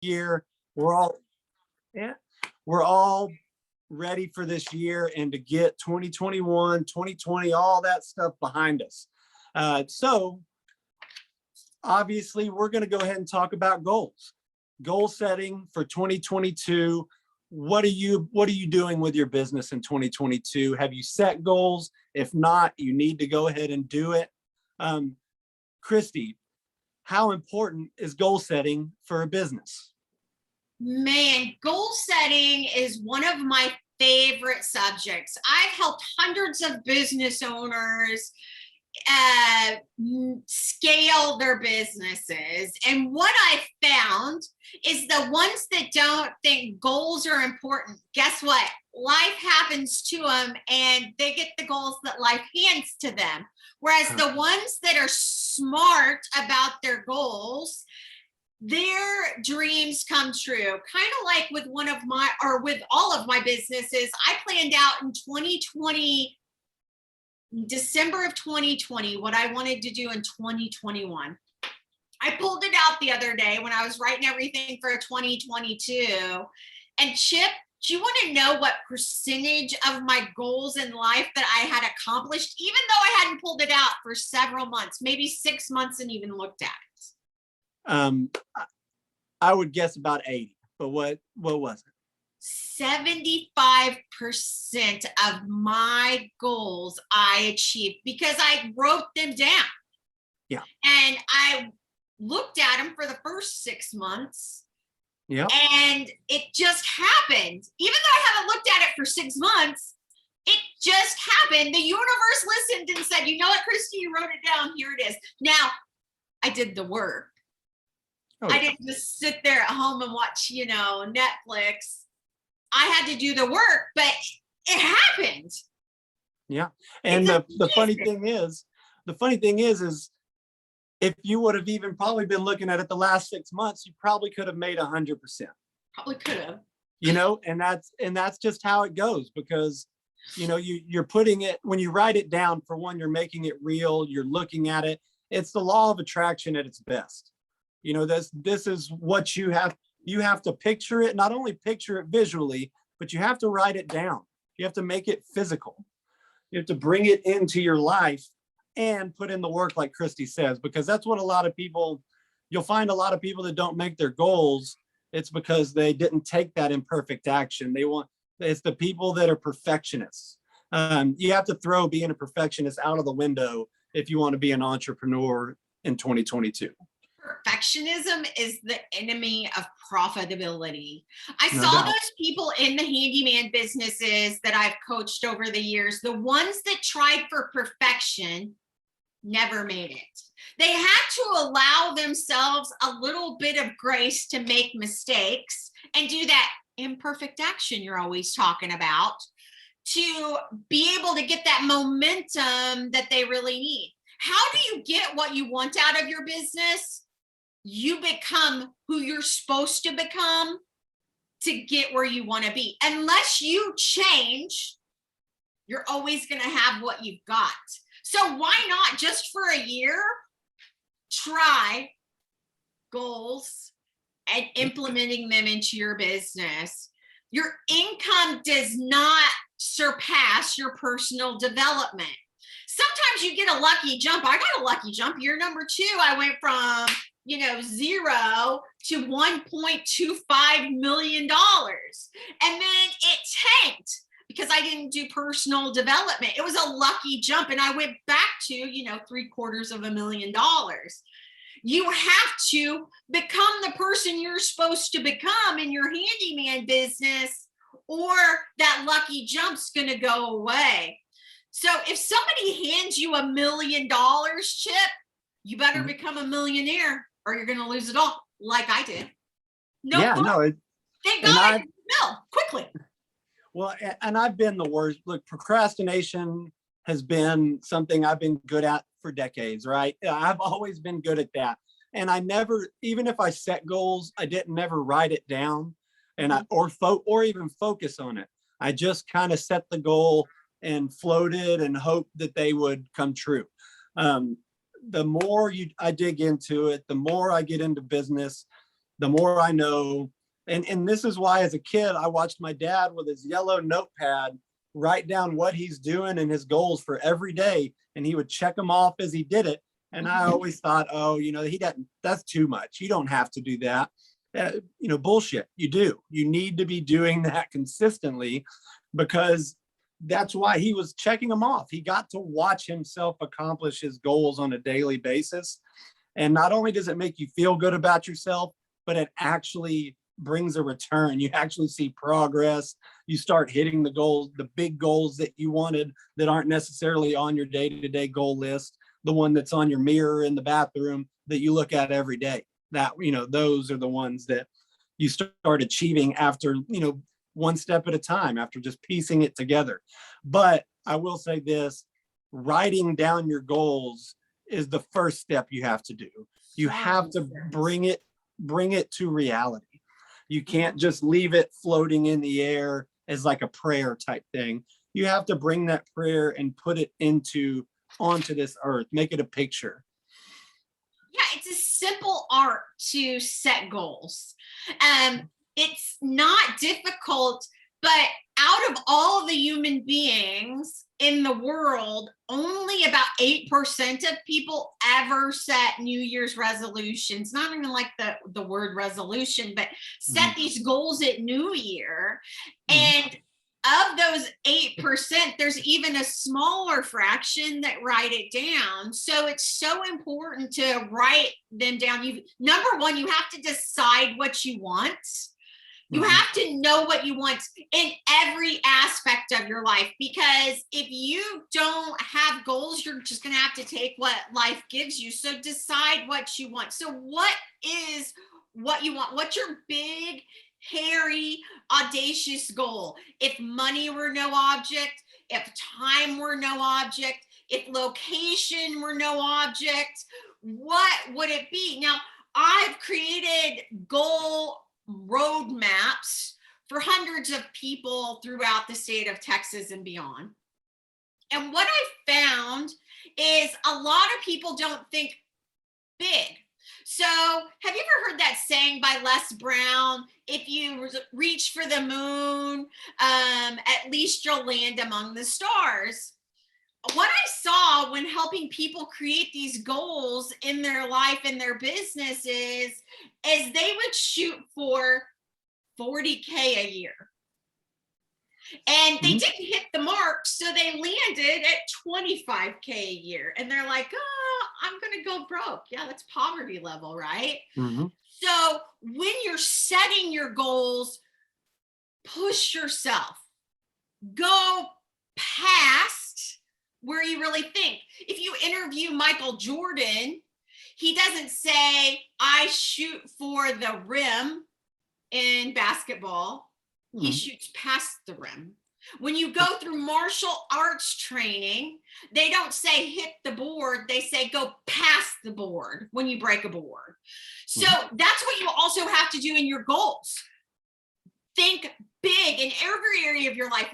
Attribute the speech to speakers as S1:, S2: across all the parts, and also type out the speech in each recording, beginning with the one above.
S1: year. We're all, yeah, we're all ready for this year and to get 2021, 2020, all that stuff behind us. So obviously we're going to go ahead and talk about goals. Goal setting for 2022. What are you doing with your business in 2022? Have you set goals? If not, you need to go ahead and do it. Christy, how important is goal setting for a business?
S2: Man, goal setting is one of my favorite subjects. I've helped hundreds of business owners scale their businesses. And what I found is the ones that don't think goals are important, guess what? Life happens to them and they get the goals that life hands to them. Whereas the ones that are smart about their goals, their dreams come true. Kind of like with with all of my businesses, I planned out in 2020, December of 2020, what I wanted to do in 2021. I pulled it out the other day when I was writing everything for 2022. And Chip, do you want to know what percentage of my goals in life that I had accomplished, even though I hadn't pulled it out for several months, maybe 6 months and even looked at it?
S1: I would guess about 80, but what was it?
S2: 75% of my goals I achieved because I wrote them down.
S1: Yeah.
S2: And I looked at them for the first 6 months.
S1: Yeah.
S2: And it just happened. Even though I haven't looked at it for 6 months, it just happened. The universe listened and said, you know what, Christy, you wrote it down. Here it is. Now, I did the work.
S1: Oh,
S2: I didn't just sit there at home and watch, Netflix. I had to do the work, but it happened.
S1: Yeah. And the funny thing is if you would have even probably been looking at it the last 6 months, you probably could have made 100%.
S2: Probably could have.
S1: And that's just how it goes, because you're putting it, when you write it down, for one, you're making it real, you're looking at it. It's the law of attraction at its best. This is what you have to picture it, not only picture it visually, but you have to write it down. You have to make it physical. You have to bring it into your life and put in the work, like Christy says, because that's what you'll find a lot of people that don't make their goals. It's because they didn't take that imperfect action. It's the people that are perfectionists. You have to throw being a perfectionist out of the window if you want to be an entrepreneur in 2022.
S2: Perfectionism is the enemy of profitability. I saw those people in the handyman businesses that I've coached over the years. The ones that tried for perfection never made it. They had to allow themselves a little bit of grace to make mistakes and do that imperfect action you're always talking about to be able to get that momentum that they really need. How do you get what you want out of your business? You become who you're supposed to become to get where you want to be. Unless you change, you're always going to have what you've got. So why not just for a year, try goals and implementing them into your business? Your income does not surpass your personal development. Sometimes you get a lucky jump. I got a lucky jump. Year number 2, I went from 0 to $1.25 million. And then it tanked because I didn't do personal development. It was a lucky jump. And I went back to, $750,000. You have to become the person you're supposed to become in your handyman business, or that lucky jump's going to go away. So if somebody hands you $1 million, Chip, you better become a millionaire or you're going to lose it all, like I did. Thank God, quickly.
S1: Well, and I've been the worst. Look, procrastination has been something I've been good at for decades, right? I've always been good at that. And I never, even if I set goals, I didn't never write it down and or even focus on it. I just kind of set the goal and floated and hoped that they would come true. The more I dig into it, the more I get into business, the more I know. And this is why, as a kid, I watched my dad with his yellow notepad write down what he's doing and his goals for every day, and he would check them off as he did it. And I always thought, oh, he doesn't, that's too much. You don't have to do that. Bullshit. You do. You need to be doing that consistently, because that's why he was checking them off. He got to watch himself accomplish his goals on a daily basis. And not only does it make you feel good about yourself, but it actually brings a return. You actually see progress. You start hitting the goals, the big goals that you wanted that aren't necessarily on your day-to-day goal list, the one that's on your mirror in the bathroom that you look at every day. That, those are the ones that you start achieving after, one step at a time, after just piecing it together. But I will say this, writing down your goals is the first step you have to do. You have to bring it to reality. You can't just leave it floating in the air as like a prayer type thing. You have to bring that prayer and put it onto this earth, make it a picture.
S2: Yeah, it's a simple art to set goals. It's not difficult, but out of all the human beings in the world, only about 8% of people ever set New Year's resolutions. Not even like the word resolution, but set these goals at New Year. And of those 8%, there's even a smaller fraction that write it down. So it's so important to write them down. Number one, you have to decide what you want. You have to know what you want in every aspect of your life, because if you don't have goals, you're just going to have to take what life gives you. So decide what you want. So what is what you want? What's your big, hairy, audacious goal? If money were no object, if time were no object, if location were no object, what would it be? Now, I've created goal roadmaps for hundreds of people throughout the state of Texas and beyond. And what I found is a lot of people don't think big. So have you ever heard that saying by Les Brown, if you reach for the moon, at least you'll land among the stars? What I saw when helping people create these goals in their life and their businesses is they would shoot for 40K a year. And they didn't hit the mark, so they landed at 25K a year. And they're like, oh, I'm going to go broke. Yeah, that's poverty level, right? So when you're setting your goals, push yourself. Go past where you really think. If you interview Michael Jordan, he doesn't say, I shoot for the rim in basketball. He shoots past the rim. When you go through martial arts training, they don't say hit the board. They say go past the board when you break a board. So that's what you also have to do in your goals. Think big in every area of your life,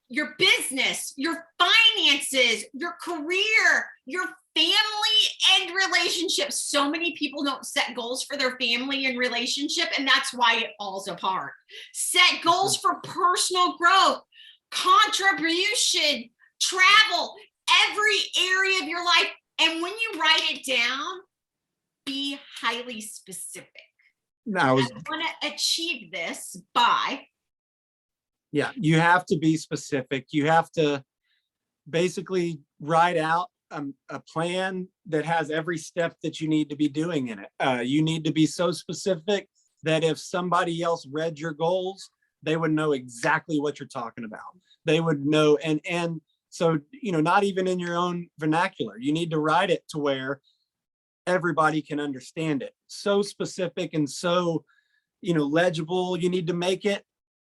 S2: your business, your finances, your career, your family and relationships. So many people don't set goals for their family and relationship, and that's why it falls apart. Set goals for personal growth, contribution, travel, every area of your life. And when you write it down, be highly specific. I want to achieve this by.
S1: Yeah, you have to be specific. You have to basically write out a plan that has every step that you need to be doing in it. You need to be so specific that if somebody else read your goals, they would know exactly what you're talking about. They would know. And so, not even in your own vernacular, you need to write it to where everybody can understand it. So specific and so, legible. You need to make it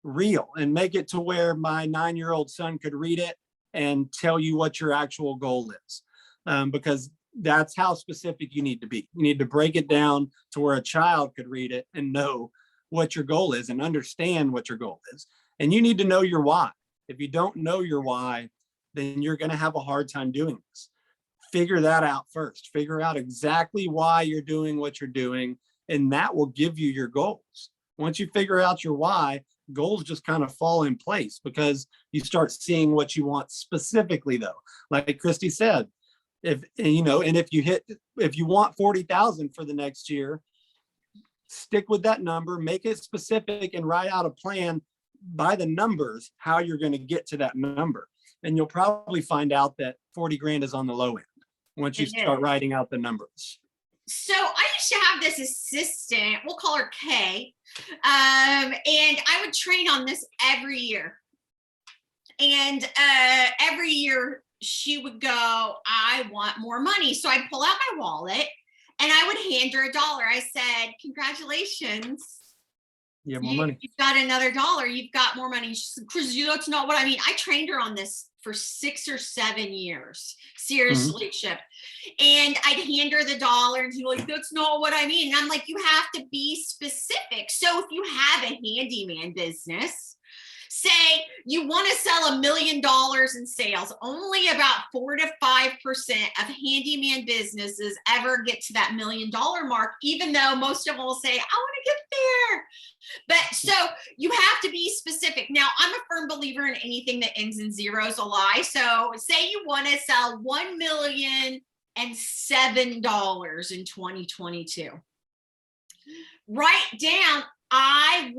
S1: real and make it to where my 9-year-old son could read it and tell you what your actual goal is. Because that's how specific you need to be. You need to break it down to where a child could read it and know what your goal is and understand what your goal is. And you need to know your why. If you don't know your why, then you're going to have a hard time doing this. Figure that out first. Figure out exactly why you're doing what you're doing and that will give you your goals. Once you figure out your why, goals just kind of fall in place because you start seeing what you want specifically, though. Like Christy said, if you want 40,000 for the next year, stick with that number, make it specific, and write out a plan by the numbers how you're going to get to that number. And you'll probably find out that 40 grand is on the low end once you start writing out the numbers.
S2: So I used to have this assistant, we'll call her Kay, and I would train on this every year. And every year she would go, I want more money. So I'd pull out my wallet and I would hand her $1. I said, congratulations.
S1: You have more money.
S2: You've got another $1. You've got more money. She said, Chris, that's not what I mean. I trained her on this for 6 or 7 years. Seriously, Chip. And I'd hand her the $1 and she's like, that's not what I mean. And I'm like, you have to be specific. So if you have a handyman business, say you want to sell $1 million in sales, only about 4 to 5% of handyman businesses ever get to that $1 million mark, even though most of them will say, I want to get there. But so you have to be specific. Now, I'm a firm believer in anything that ends in zero is a lie. So say you want to sell $1,007,000 in 2022. Write down, I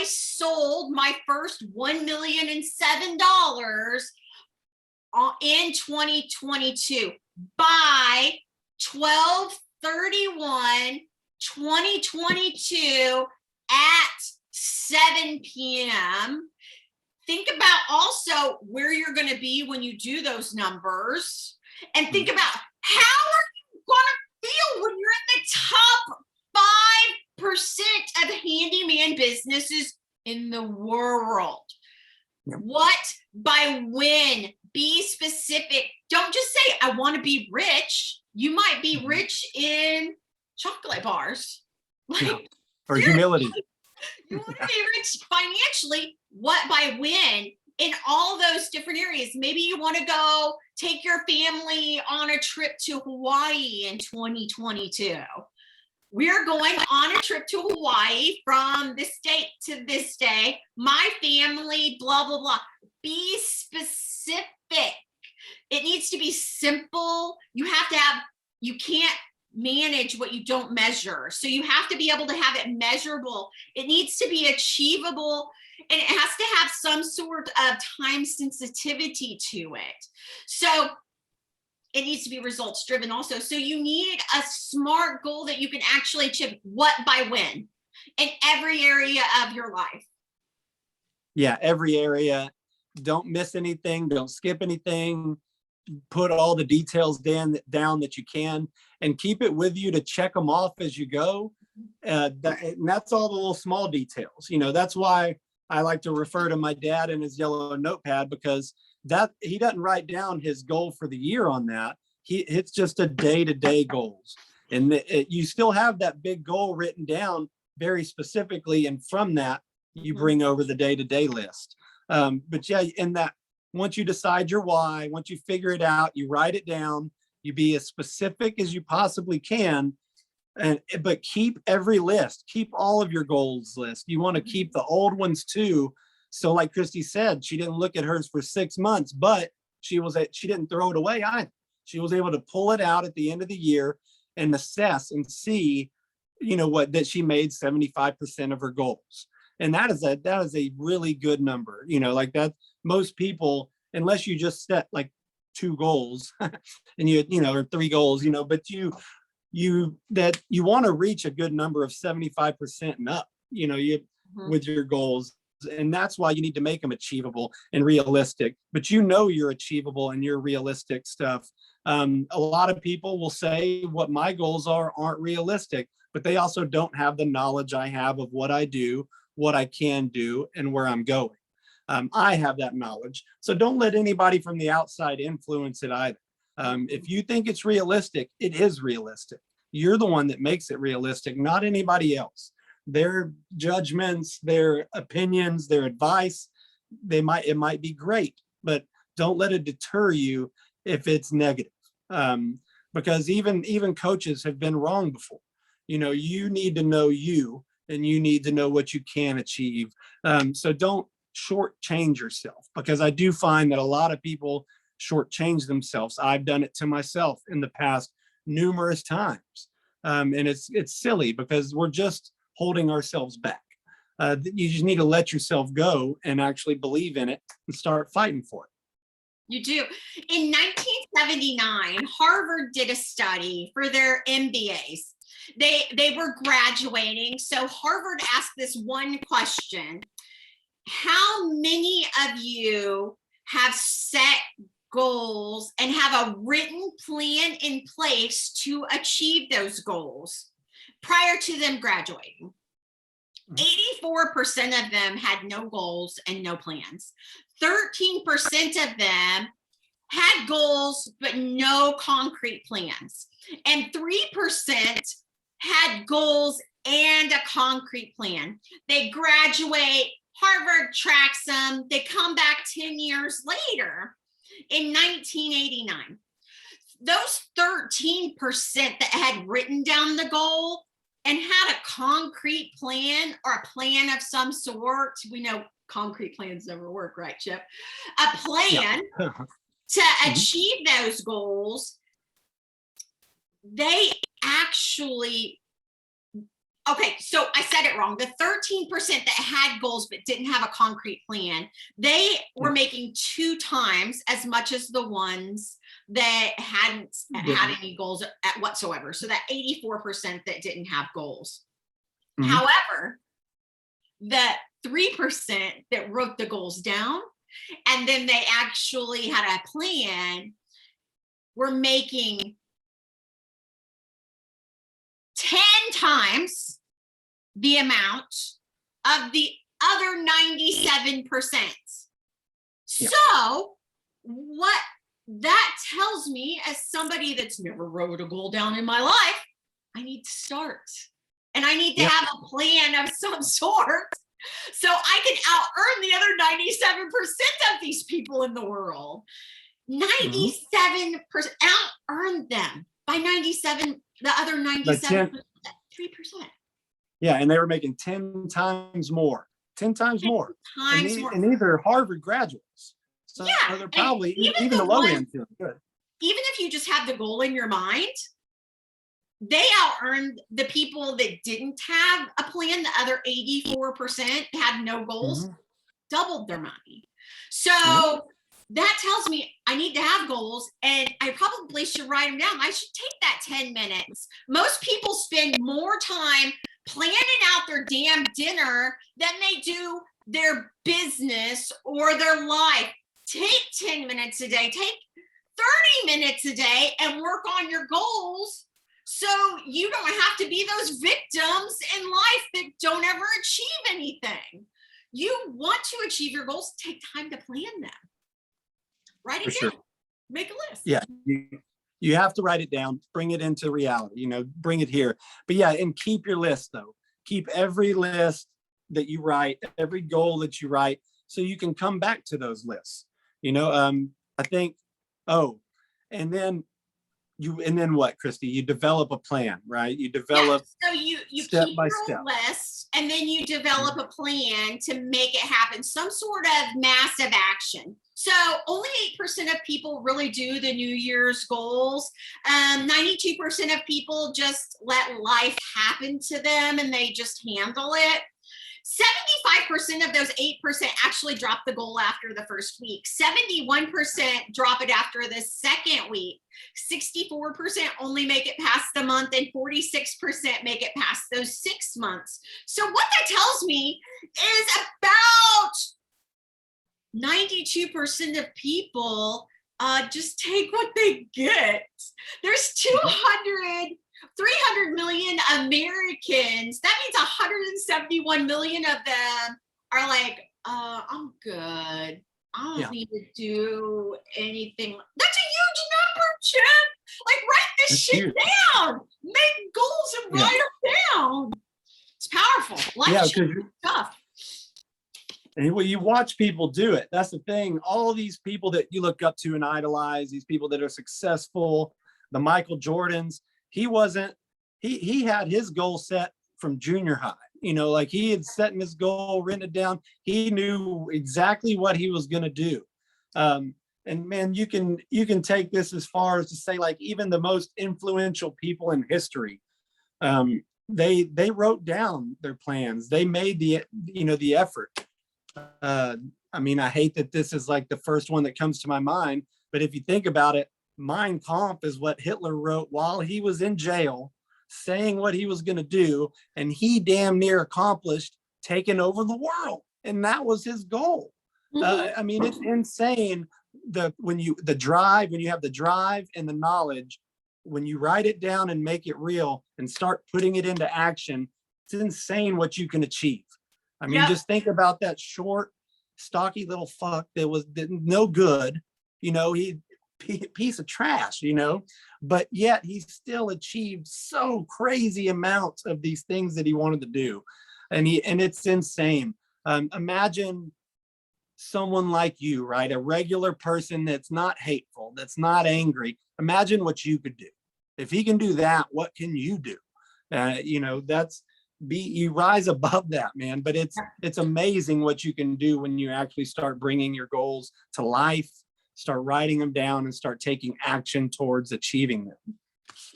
S2: sold my first $1,007,000 in 2022 by 12/31/2022 at 7 p.m. Think about also where you're going to be when you do those numbers, and think about how are you going to feel when you're in the top 5% of handyman businesses in the world. What by when? Be specific. Don't just say, I want to be rich. You might be rich in chocolate bars.
S1: Or humility.
S2: You want to be rich financially. What by when? In all those different areas. Maybe you want to go take your family on a trip to Hawaii in 2022. We're going on a trip to Hawaii from this date to this day. My family, blah, blah, blah. Be specific. It needs to be simple. You can't manage what you don't measure. So you have to be able to have it measurable. It needs to be achievable, and it has to have some sort of time sensitivity to it. So it needs to be results driven also. So you need a SMART goal that you can actually achieve. What by when in every area of your life.
S1: Yeah, every area. Don't miss anything. Don't skip anything. Put all the details down that you can, and keep it with you to check them off as you go. And that's all the little small details. That's why I like to refer to my dad and his yellow notepad, because that he doesn't write down his goal for the year on that. It's just a day-to-day goals. And you still have that big goal written down very specifically. And from that, you bring over the day-to-day list. But yeah, in that, once you decide your why, once you figure it out, you write it down, you be as specific as you possibly can. But keep every list, keep all of your goals list. You want to keep the old ones too. So like Christy said, she didn't look at hers for 6 months, but she didn't throw it away either. She was able to pull it out at the end of the year and assess and see, that she made 75% of her goals. And that is a really good number, like that. Most people, unless you just set like 2 goals and or 3 goals, but you want to reach a good number of 75% and up, with your goals. And that's why you need to make them achievable and realistic. But you're achievable and you're realistic stuff. A lot of people will say what my goals aren't realistic, but they also don't have the knowledge I have of what I do, what I can do, and where I'm going. I have that knowledge. So don't let anybody from the outside influence it either. If you think it's realistic, it is realistic. You're the one that makes it realistic, not anybody else. Their judgments, their opinions, their advice, it might be great, but don't let it deter you if it's negative. Because even coaches have been wrong before. You need to know you, and you need to know what you can achieve. So don't shortchange yourself, because I do find that a lot of people shortchange themselves. I've done it to myself in the past numerous times. And it's silly, because we're just holding ourselves back. You just need to let yourself go and actually believe in it and start fighting for it.
S2: You do. In 1979, Harvard did a study for their MBAs. They were graduating. So Harvard asked this one question: how many of you have set goals and have a written plan in place to achieve those goals prior to them graduating? 84% of them had no goals and no plans. 13% of them had goals but no concrete plans. And 3% had goals and a concrete plan. They graduate, Harvard tracks them, they come back 10 years later in 1989. Those 13% that had written down the goal and had a concrete plan, or a plan of some sort. We know concrete plans never work, right, Chip? A plan to achieve those goals. They actually, okay, so I said it wrong. The 13% that had goals but didn't have a concrete plan, they were making 2 times as much as the ones that hadn't had any goals whatsoever. So that 84% that didn't have goals. However, the 3% that wrote the goals down and then they actually had a plan were making 10 times the amount of the other 97%. So what that tells me, as somebody that's never wrote a goal down in my life, I need to start. And I need to have a plan of some sort so I can out-earn the other 97% of these people in the world. 97% out-earned them by 97, the other 97%, 3%.
S1: Yeah, and they were making 10 times more. 10 times more. And these are Harvard graduates. So they're probably, even the low end feeling good.
S2: Even if you just have the goal in your mind, they out-earned the people that didn't have a plan. The other 84% had no goals, doubled their money. So that tells me I need to have goals, and I probably should write them down. I should take that 10 minutes. Most people spend more time planning out their damn dinner than they do their business or their life. Take 10 minutes a day, take 30 minutes a day, and work on your goals so you don't have to be those victims in life that don't ever achieve anything. You want to achieve your goals, take time to plan them. Write it down. Make a list.
S1: Yeah, you have to write it down, bring it into reality, bring it here. But and keep your list though. Keep every list that you write, every goal that you write, so you can come back to those lists. I think, and then what, Christy? You develop a plan, right? You develop
S2: so you
S1: step
S2: keep
S1: by
S2: your
S1: step
S2: list, and then you develop a plan to make it happen, some sort of massive action. So only 8% of people really do the New Year's goals. 92% of people just let life happen to them and they just handle it. 75% of those 8% actually drop the goal after the first week. 71% drop it after the second week. 64% only make it past the month, and 46% make it past those 6 months. So what that tells me is about 92% of people just take what they get. There's 300 million Americans. That means 171 million of them are like, I'm good. I don't need to do anything. That's a huge number, Chip. Like, write this shit down. Make goals and write them down. It's powerful. Life stuff.
S1: And you watch people do it. That's the thing. All these people that you look up to and idolize, these people that are successful, the Michael Jordans, he he had his goal set from junior high. Like he had set his goal, written it down. He knew exactly what he was going to do. And man, you can take this as far as to say, like, even the most influential people in history, they wrote down their plans. They made the effort. I mean, I hate that this is like the first one that comes to my mind, but if you think about it, Mein Kampf is what Hitler wrote while he was in jail, saying what he was going to do, and he damn near accomplished taking over the world, and that was his goal. I mean, it's insane. When you have the drive and the knowledge, when you write it down and make it real and start putting it into action, it's insane what you can achieve. I mean, just think about that short, stocky little fuck that was no good. He piece of trash, but yet he still achieved so crazy amounts of these things that he wanted to do. And it's insane. Imagine someone like you, right? A regular person that's not hateful, that's not angry. Imagine what you could do. If he can do that, what can you do? You rise above that, man. But it's amazing what you can do when you actually start bringing your goals to life, start writing them down, and start taking action towards achieving them.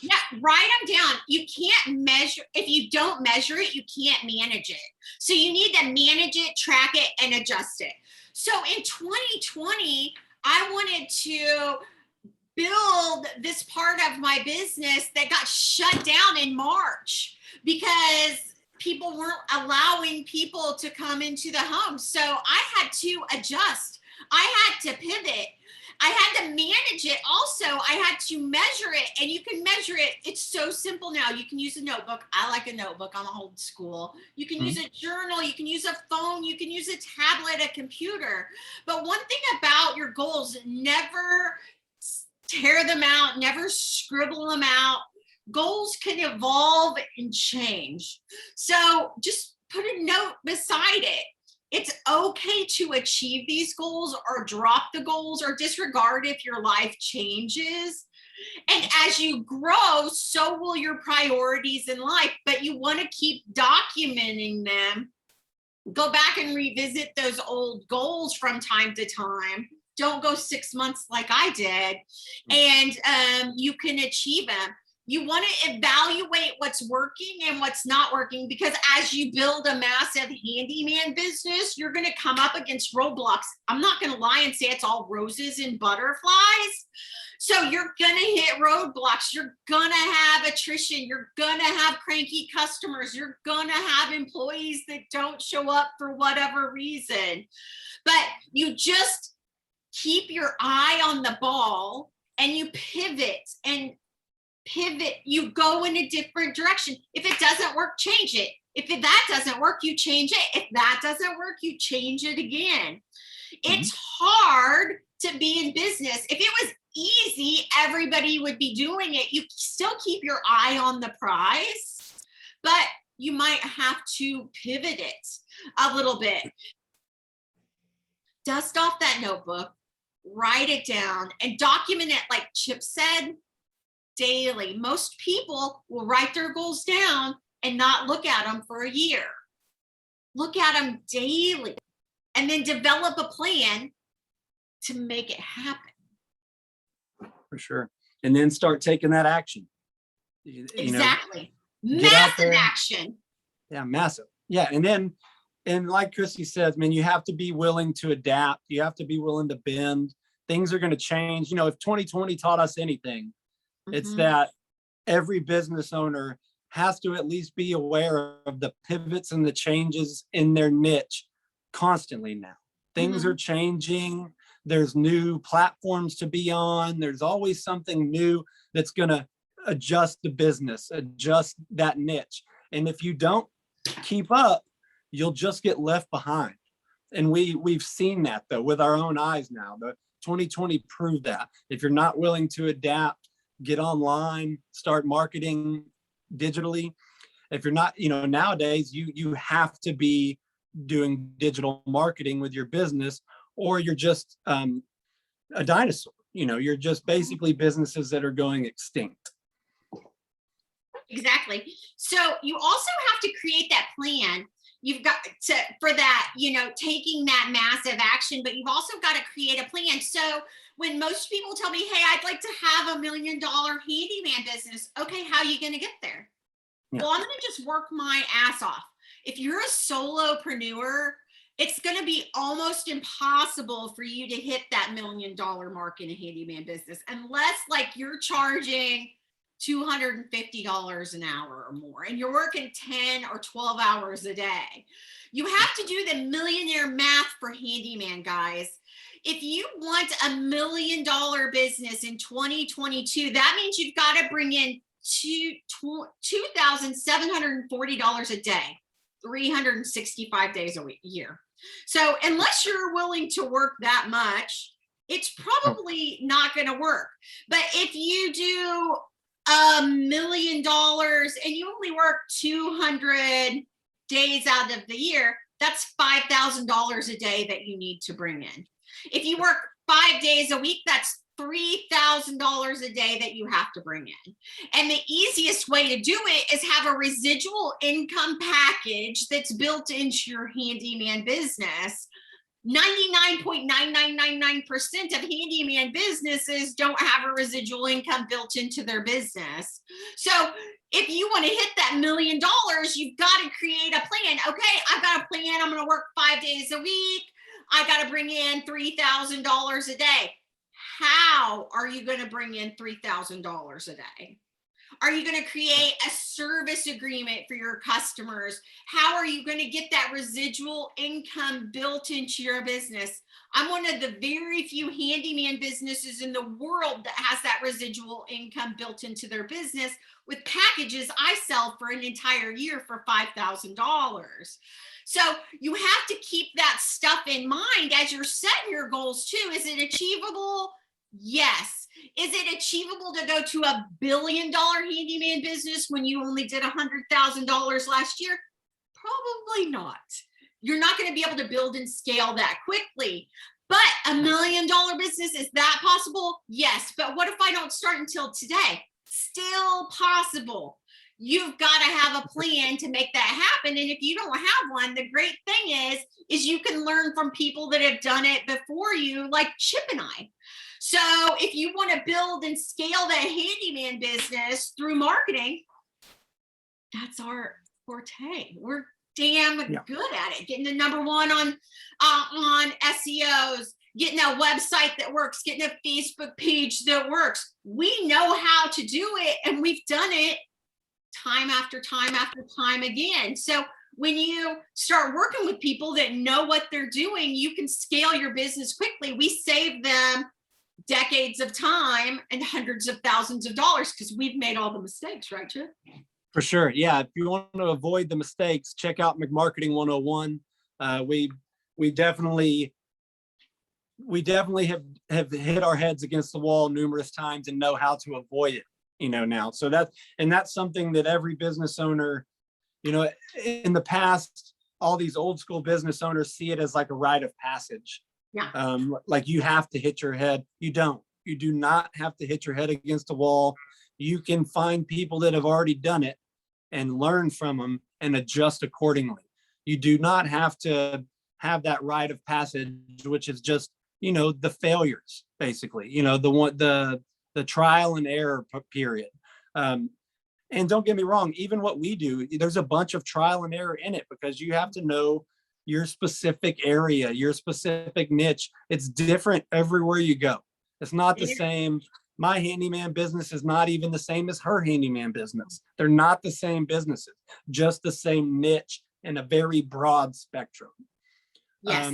S2: Yeah, write them down. You can't measure. If you don't measure it, you can't manage it. So you need to manage it, track it, and adjust it. So in 2020, I wanted to build this part of my business that got shut down in March because people weren't allowing people to come into the home. So I had to adjust. I had to pivot. I had to manage it. Also, I had to measure it, and you can measure it. It's so simple now. You can use a notebook. I like a notebook. I'm old school. You can use a journal. You can use a phone. You can use a tablet, a computer. But one thing about your goals, never tear them out, never scribble them out. Goals can evolve and change. So just put a note beside it. It's okay to achieve these goals or drop the goals or disregard if your life changes. And as you grow, so will your priorities in life, but you want to keep documenting them. Go back and revisit those old goals from time to time. Don't go 6 months like I did, and you can achieve them. You want to evaluate what's working and what's not working, because as you build a massive handyman business, you're going to come up against roadblocks. I'm not going to lie and say it's all roses and butterflies. So you're going to hit roadblocks. You're going to have attrition. You're going to have cranky customers. You're going to have employees that don't show up for whatever reason. But you just keep your eye on the ball and you pivot. You go in a different direction. If it doesn't work, change it. If that doesn't work, you change it. If that doesn't work, you change it again. It's hard to be in business. If it was easy, everybody would be doing it. You still keep your eye on the prize, but you might have to pivot it a little bit. Dust off that notebook, write it down, and document it, like Chip said, daily. Most people will write their goals down and not look at them for a year. Look at them daily and then develop a plan to make it happen.
S1: For sure. And then start taking that action.
S2: Exactly. Massive action.
S1: Yeah, massive. Yeah. And like Christy says, man, you have to be willing to adapt. You have to be willing to bend. Things are going to change. If 2020 taught us anything, it's that every business owner has to at least be aware of the pivots and the changes in their niche constantly now. Things are changing. There's new platforms to be on. There's always something new that's going to adjust the business, adjust that niche. And if you don't keep up, you'll just get left behind. And we've seen that, though, with our own eyes now. The 2020 proved that. If you're not willing to adapt, get online, start marketing digitally. If you're not, nowadays you have to be doing digital marketing with your business, or you're just a dinosaur. You're just basically businesses that are going extinct.
S2: Exactly. So you also have to create that plan. You've got to, for that, taking that massive action, but you've also got to create a plan. So when most people tell me, hey, I'd like to have $1 million handyman business. Okay, how are you going to get there?
S1: Yeah.
S2: Well, I'm going to just work my ass off. If you're a solopreneur, it's going to be almost impossible for you to hit that $1 million mark in a handyman business, unless like you're charging $250 an hour or more, and you're working 10 or 12 hours a day. You have to do the millionaire math for handyman, guys. If you want $1 million business in 2022, that means you've got to bring in $2,740 a day, 365 days a year. So unless you're willing to work that much, it's probably not going to work. But if you do $1 million and you only work 200 days out of the year, that's $5,000 a day that you need to bring in. If you work 5 days a week, that's $3,000 a day that you have to bring in. And the easiest way to do it is have a residual income package that's built into your handyman business. 99.9999% of handyman businesses don't have a residual income built into their business. So if you want to hit that $1 million, you've got to create a plan. Okay, I've got a plan. I'm going to work 5 days a week. I got to bring in $3,000 a day. How are you going to bring in $3,000 a day? Are you going to create a service agreement for your customers? How are you going to get that residual income built into your business? I'm one of the very few handyman businesses in the world that has that residual income built into their business with packages I sell for an entire year for $5,000. So you have to keep that stuff in mind as you're setting your goals too. Is it achievable? Yes. Is it achievable to go to $1 billion handyman business when you only did $100,000 last year? Probably not. You're not going to be able to build and scale that quickly. But $1 million business, is that possible? Yes. But what if I don't start until today? Still possible. You've got to have a plan to make that happen. And if you don't have one, the great thing is you can learn from people that have done it before you, like Chip and I. So if you want to build and scale that handyman business through marketing, that's our forte. We're damn good at it. Getting the number one on SEOs, getting a website that works, getting a Facebook page that works. We know how to do it, and we've done it time after time after time again. So when you start working with people that know what they're doing, you can scale your business quickly. We save them decades of time and hundreds of thousands of dollars because we've made all the mistakes, right, Chip?
S1: For sure. Yeah. If you want to avoid the mistakes, check out McMarketing 101. We definitely have hit our heads against the wall numerous times and know how to avoid it, now. So that's something that every business owner, in the past, all these old school business owners see it as like a rite of passage.
S2: Yeah.
S1: Like you have to hit your head. You do not have to hit your head against a wall. You can find people that have already done it and learn from them and adjust accordingly. You do not have to have that rite of passage, which is just, the failures, basically, the trial and error period. And don't get me wrong, even what we do, there's a bunch of trial and error in it because you have to know your specific area, your specific niche. It's different everywhere you go. It's not the same. My handyman business is not even the same as her handyman business. They're not the same businesses, just the same niche in a very broad spectrum.
S2: Yes.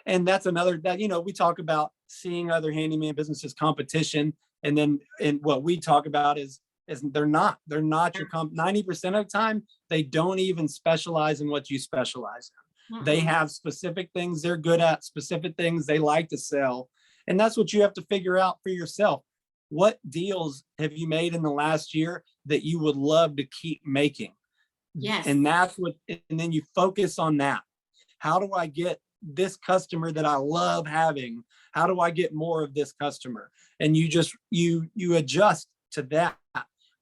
S1: And that's another that, we talk about seeing other handyman businesses competition. And what we talk about is they're not your 90% of the time, they don't even specialize in what you specialize in. They have specific things they're good at, specific things they like to sell. And that's what you have to figure out for yourself. What deals have you made in the last year that you would love to keep making?
S2: Yes.
S1: And then you focus on that. How do I get this customer that I love having? How do I get more of this customer? And you adjust to that.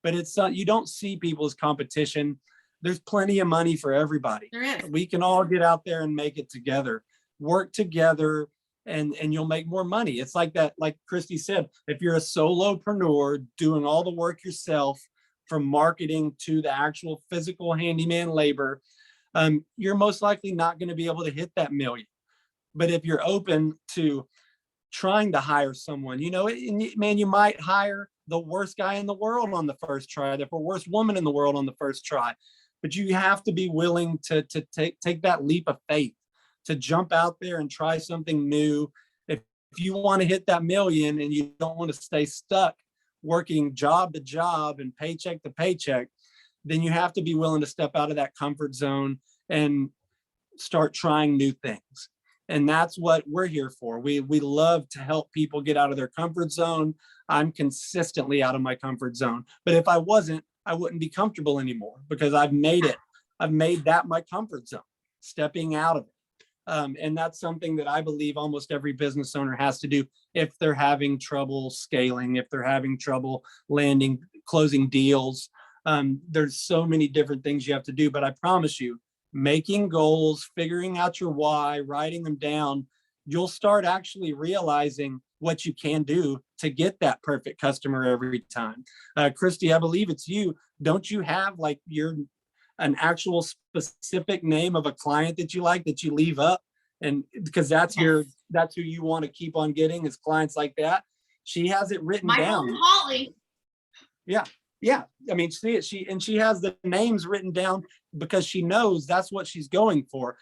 S1: but it's you don't see people as competition. There's plenty of money for everybody.
S2: There is.
S1: We can all get out there and make it together, work together, and you'll make more money. It's like that, like Christy said, if you're a solopreneur doing all the work yourself, from marketing to the actual physical handyman labor, you're most likely not going to be able to hit that million. But if you're open to trying to hire someone, man, you might hire the worst guy in the world on the first try, the worst woman in the world on the first try. But you have to be willing to take that leap of faith, to jump out there and try something new. If you want to hit that million and you don't want to stay stuck working job to job and paycheck to paycheck, then you have to be willing to step out of that comfort zone and start trying new things. And that's what we're here for. We love to help people get out of their comfort zone. I'm consistently out of my comfort zone. But if I wasn't, I wouldn't be comfortable anymore, because I've made it. I've made that my comfort zone, stepping out of it. And that's something that I believe almost every business owner has to do if they're having trouble scaling, if they're having trouble closing deals. There's so many different things you have to do, but I promise you, making goals, figuring out your why, writing them down, you'll start actually realizing what you can do to get that perfect customer every time. Christy, I believe it's you. Don't you have like an actual specific name of a client that you like, that you leave up? And because that's who you want to keep on getting, is clients like that. She has it written down.
S2: Holly.
S1: Yeah. I mean, she has the names written down because she knows that's what she's going for.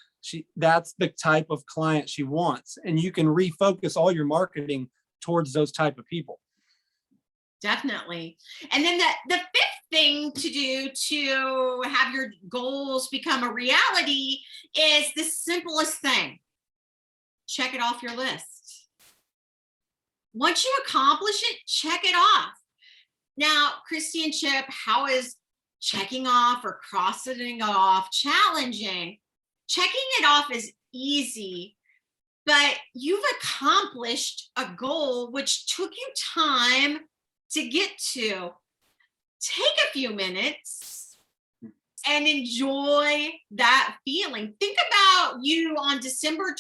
S1: That's the type of client she wants. And you can refocus all your marketing towards those type of people.
S2: Definitely. And then the fifth thing to do to have your goals become a reality is the simplest thing. Check it off your list. Once you accomplish it, check it off. Now, Christy and Chip, how is checking off or crossing it off challenging? Checking it off is easy, but you've accomplished a goal which took you time to get to. Take a few minutes and enjoy that feeling. Think about you on December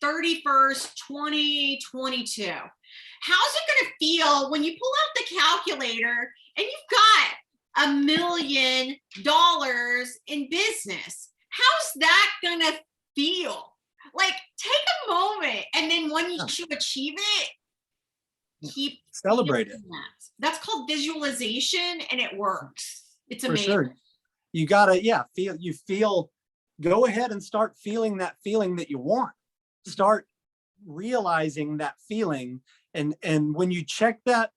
S2: 31st, 2022. How's it going to feel when you pull out the calculator and you've got $1 million in business? How's that going to feel? Like, take a moment, and then when you achieve it, keep
S1: celebrate it.
S2: That's called visualization, and it works. It's amazing.
S1: For sure. You gotta, go ahead and start feeling that feeling that you want. Start realizing that feeling. And when you check that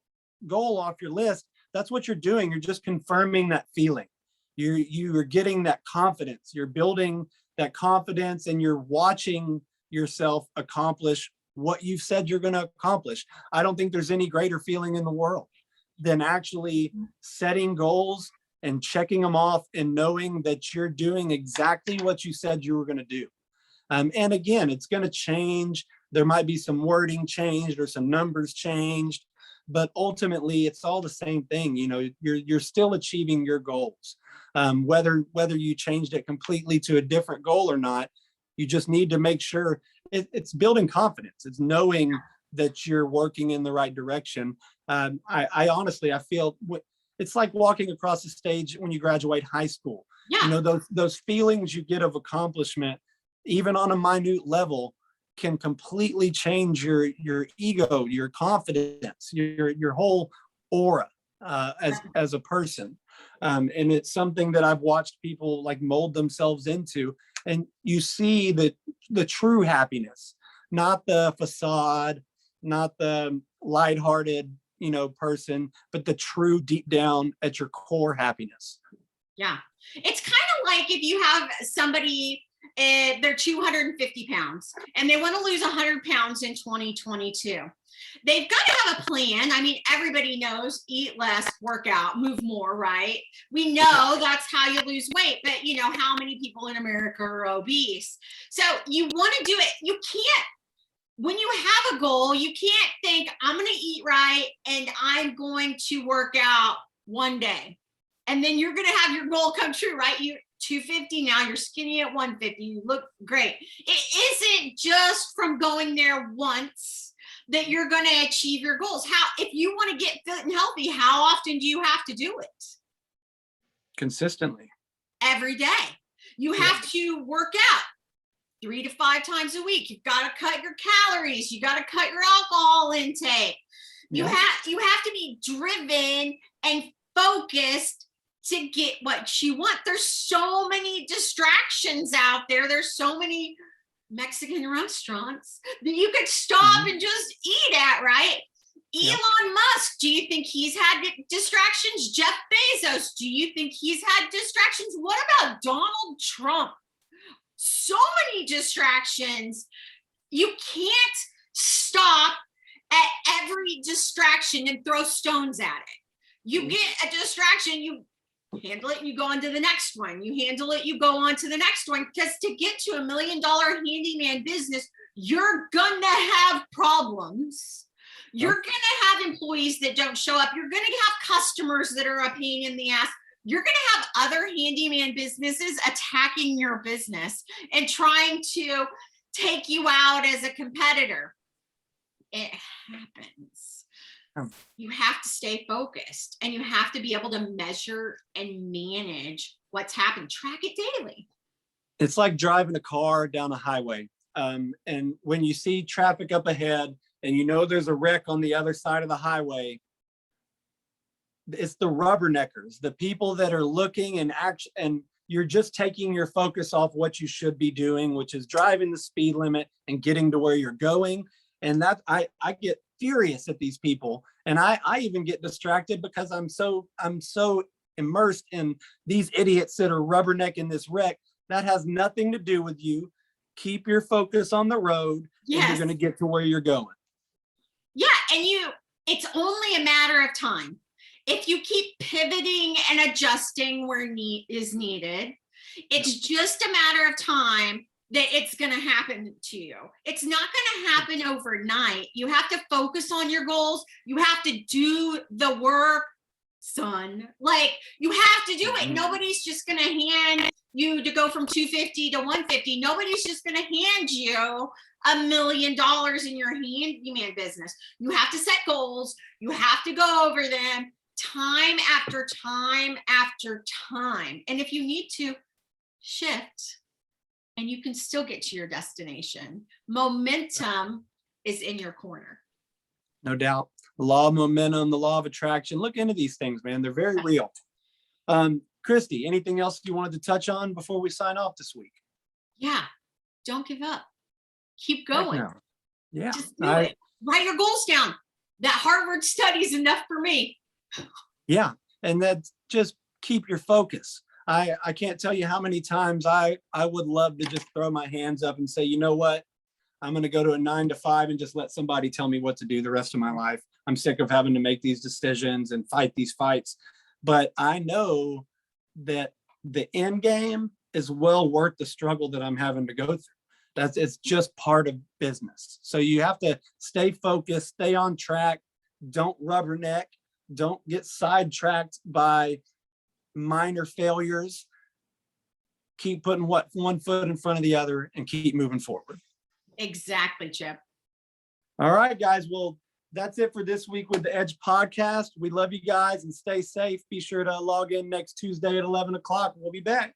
S1: goal off your list, that's what you're doing. You're just confirming that feeling. You're getting that confidence. You're building that confidence, and you're watching yourself accomplish what you've said you're going to accomplish. I don't think there's any greater feeling in the world than actually setting goals and checking them off and knowing that you're doing exactly what you said you were going to do. And again, it's going to change. There might be some wording changed or some numbers changed, but ultimately it's all the same thing. You're still achieving your goals. Whether you changed it completely to a different goal or not, you just need to make sure it's building confidence. It's knowing that you're working in the right direction. I honestly, I feel it's like walking across the stage when you graduate high school.
S2: Yeah.
S1: Those feelings you get of accomplishment, even on a minute level, can completely change your ego, your confidence, your whole aura as a person. And it's something that I've watched people like mold themselves into. And you see the true happiness, not the facade, not the lighthearted, person, but the true deep down at your core happiness. Yeah.
S2: It's kind of like if you have somebody, they're 250 pounds and they want to lose 100 pounds in 2022. They've got to have a plan. I mean, everybody knows eat less, work out, move more, right? We know that's how you lose weight, but how many people in America are obese? So you want to do it. You can't, when you have a goal, you can't think, I'm going to eat right and I'm going to work out one day. And then you're going to have your goal come true, right? You 250, now you're skinny at 150. You look great. It isn't just from going there once that you're going to achieve your goals. If you want to get fit and healthy, how often do you have to do it?
S1: Consistently.
S2: Every day. You have to work out 3 to 5 times a week. You've got to cut your calories. You got to cut your alcohol intake. You have to be driven and focused to get what you want. There's so many distractions out there. There's so many Mexican restaurants that you could stop and just eat at, right? Elon Musk, do you think he's had distractions? Jeff Bezos, do you think he's had distractions? What about Donald Trump? So many distractions. You can't stop at every distraction and throw stones at it. You get a distraction, you handle it, you go on to the next one. You handle it, you go on to the next one. Because to get to $1 million handyman business, you're gonna have problems. You're gonna have employees that don't show up. You're gonna have customers that are a pain in the ass. You're gonna have other handyman businesses attacking your business and trying to take you out as a competitor. It happens. You have to stay focused, and you have to be able to measure and manage what's happening. Track it daily.
S1: It's like driving a car down a highway. And when you see traffic up ahead and you know there's a wreck on the other side of the highway, it's the rubberneckers, the people that are looking and you're just taking your focus off what you should be doing, which is driving the speed limit and getting to where you're going. And that I get furious at these people. And I even get distracted because I'm so immersed in these idiots that are rubbernecking this wreck. That has nothing to do with you. Keep your focus on the road, and you're going to get to where you're going.
S2: Yeah, and it's only a matter of time. If you keep pivoting and adjusting where is needed, it's just a matter of time that it's going to happen to you. It's not going to happen overnight. You have to focus on your goals. You have to do the work, son. Like, you have to do it. Nobody's just going to hand you to go from 250 to 150. Nobody's just going to hand you $1 million in your handyman business. You have to set goals. You have to go over them time after time after time. And if you need to shift, and you can still get to your destination, momentum is in your corner.
S1: No doubt. The law of momentum, the law of attraction. Look into these things, man. They're very real. Christy, anything else you wanted to touch on before we sign off this week?
S2: Yeah. Don't give up. Keep going.
S1: No. Yeah.
S2: Just do it. Write your goals down. That Harvard study is enough for me.
S1: Yeah. And that's just keep your focus. I can't tell you how many times I would love to just throw my hands up and say, you know what? I'm going to go to a 9 to 5 and just let somebody tell me what to do the rest of my life. I'm sick of having to make these decisions and fight these fights. But I know that the end game is well worth the struggle that I'm having to go through. It's just part of business. So you have to stay focused, stay on track, don't rubberneck, don't get sidetracked by minor failures. Keep putting one foot in front of the other and keep moving forward.
S2: Exactly, Chip.
S1: All right, guys. Well, that's it for this week with the Edge podcast. We love you guys and stay safe. Be sure to log in next Tuesday at 11 o'clock. We'll be back.